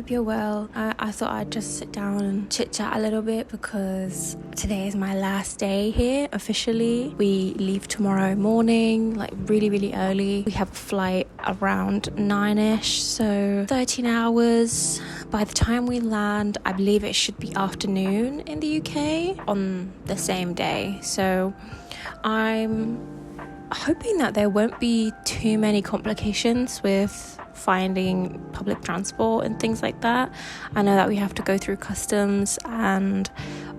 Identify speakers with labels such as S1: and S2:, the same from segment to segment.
S1: hope you're well. I thought I'd just sit down and chit chat a little bit because today is my last day here officially. We leave tomorrow morning, like really early. We have a flight around 9ish, so 13 hours. By the time we land, I believe it should be afternoon in the UK on the same day. So I'm hoping that there won't be too many complications with finding public transport and things like that. I know that we have to go through customs and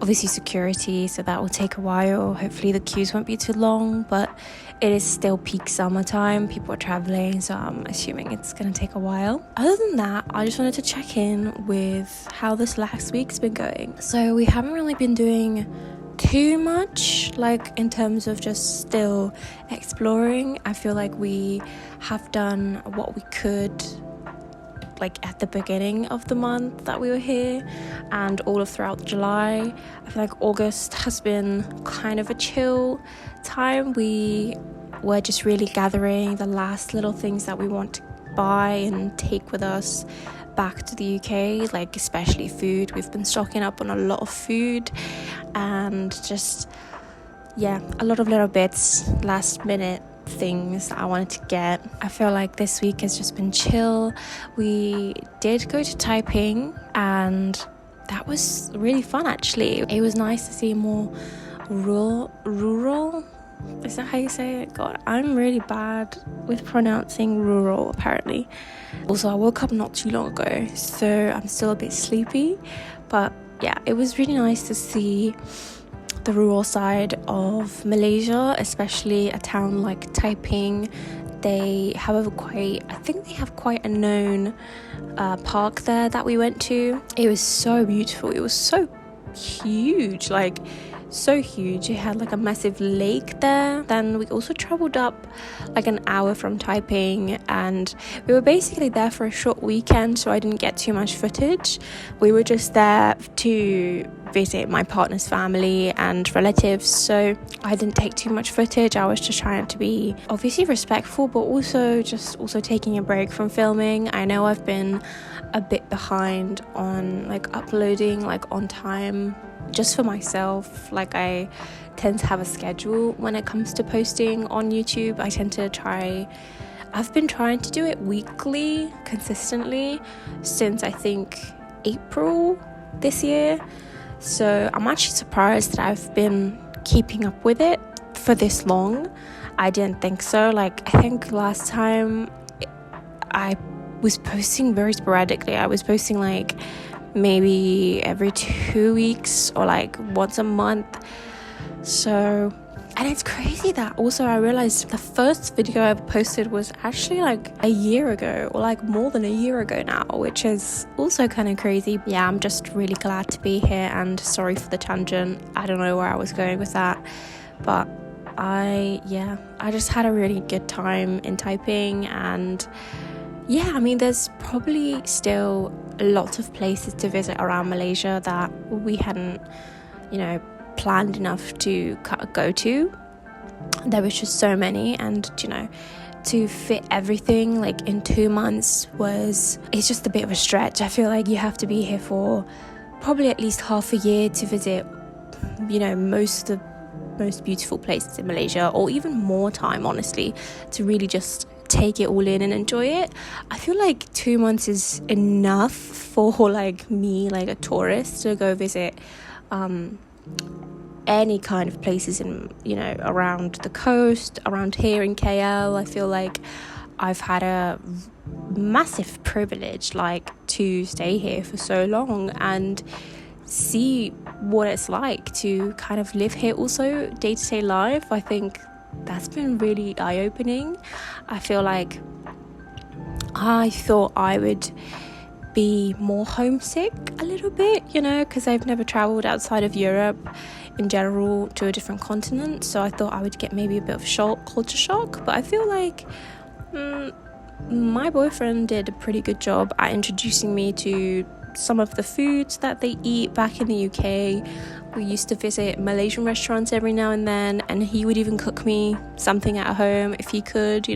S1: obviously security, so that will take a while. Hopefully the queues won't be too long, but it is still peak summertime. People are traveling, so I'm assuming it's going to take a while. Other than that, I just wanted to check in with how this last week's been going. So we haven't really been doing too much, like in terms of just still exploring. I feel like we have done what we could, like at the beginning of the month that we were here and all of throughout July. I feel like August has been kind of a chill time. We were just really gathering the last little things that we want to buy and take with us back to the UK, like especially food. We've been stocking up on a lot of food and just a lot of little bits, last minute things that I wanted to get. I feel like this week has just been chill. We did go to Taiping and that was really fun actually. It was nice to see more rural. Is that how you say it? God, I'm really bad with pronouncing rural apparently. Also, I woke up not too long ago, so I'm still a bit sleepy. But yeah, it was really nice to see the rural side of Malaysia, especially a town like Taiping. They have quite a known park there that we went to. It was so beautiful. It was so huge, like so huge. It had like a massive lake there. Then we also traveled up like an hour from Taiping and we were basically there for a short weekend, so I didn't get too much footage. We were just there to visit my partner's family and relatives, so I didn't take too much footage. I was just trying to be obviously respectful, but also taking a break from filming. I know I've been a bit behind on like uploading like on time just for myself. Like I tend to have a schedule when it comes to posting on YouTube. I've been trying to do it weekly consistently since I think April this year. So I'm actually surprised that I've been keeping up with it for this long. I didn't think so. Like, I think last time I was posting very sporadically. I was posting like maybe every 2 weeks or like once a month. So, and it's crazy that also I realized the first video I posted was actually like a year ago, or like more than a year ago now, which is also kind of crazy. Yeah, I'm just really glad to be here, and sorry for the tangent. I don't know where I was going with that, but I just had a really good time in Taiping. And yeah, I mean, there's probably still lots of places to visit around Malaysia that we hadn't, planned enough to go to. There was just so many, and to fit everything like in 2 months it's just a bit of a stretch. I feel like you have to be here for probably at least half a year to visit most of the most beautiful places in Malaysia, or even more time, honestly, to really just take it all in and enjoy it. I feel like 2 months is enough for like me, like a tourist, to go visit any kind of places in around the coast, around here in KL. I feel like I've had a massive privilege like to stay here for so long and see what it's like to kind of live here also, day-to-day life. I think that's been really eye-opening. I feel like I thought I would be more homesick a little bit, because I've never traveled outside of Europe in general to a different continent, so I thought I would get maybe a bit of culture shock. But I feel like my boyfriend did a pretty good job at introducing me to some of the foods that they eat back in the UK. We used to visit Malaysian restaurants every now and then, and he would even cook me something at home if he could,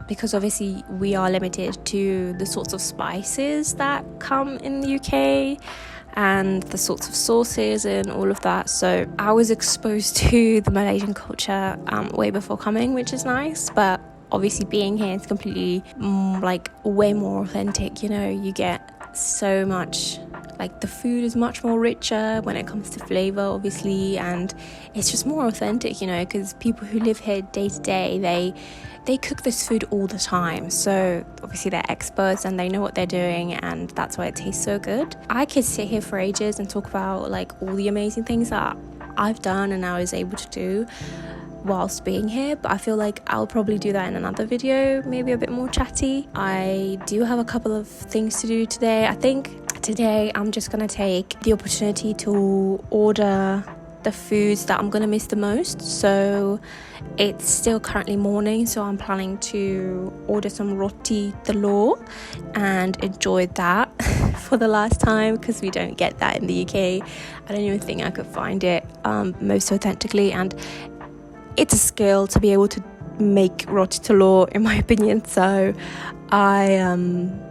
S1: because obviously we are limited to the sorts of spices that come in the UK and the sorts of sauces and all of that. So I was exposed to the Malaysian culture way before coming, which is nice. But obviously being here is completely way more authentic. You get so much, like, the food is much more richer when it comes to flavor, obviously, and it's just more authentic, because people who live here day to day, they cook this food all the time, so obviously they're experts and they know what they're doing, and that's why it tastes so good. I could sit here for ages and talk about like all the amazing things that I've done and I was able to do whilst being here, but I feel like I'll probably do that in another video, maybe a bit more chatty. I do have a couple of things to do today. I think today I'm just gonna take the opportunity to order the foods that I'm gonna miss the most. So it's still currently morning, so I'm planning to order some roti telur and enjoy that for the last time, because we don't get that in the UK. I don't even think I could find it most authentically, and it's a skill to be able to make roti telur, in my opinion. So I'm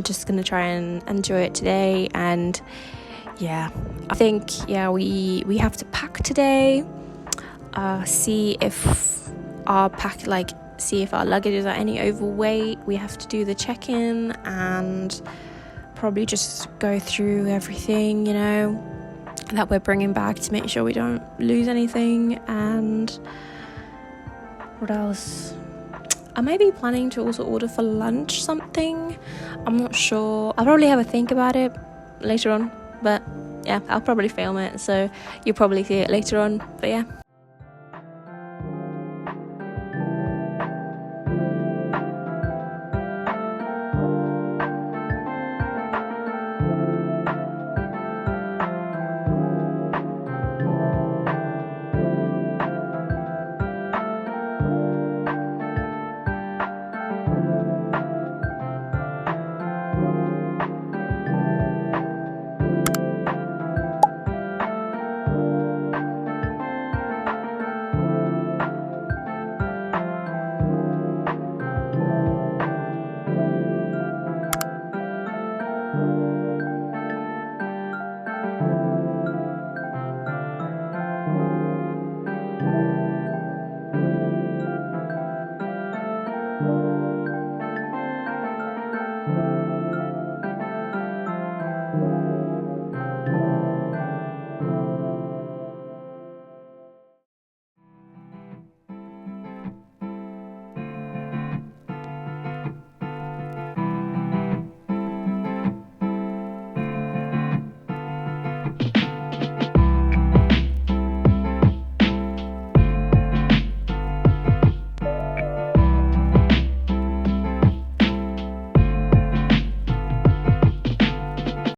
S1: just gonna try and enjoy it today. And yeah, I think we have to pack today, see if our luggages are any overweight. We have to do the check-in and probably just go through everything that we're bringing back to make sure we don't lose anything. And what else? I may be planning to also order for lunch something. I'm not sure. I'll probably have a think about it later on, but yeah, I'll probably film it, so you'll probably see it later on. But yeah.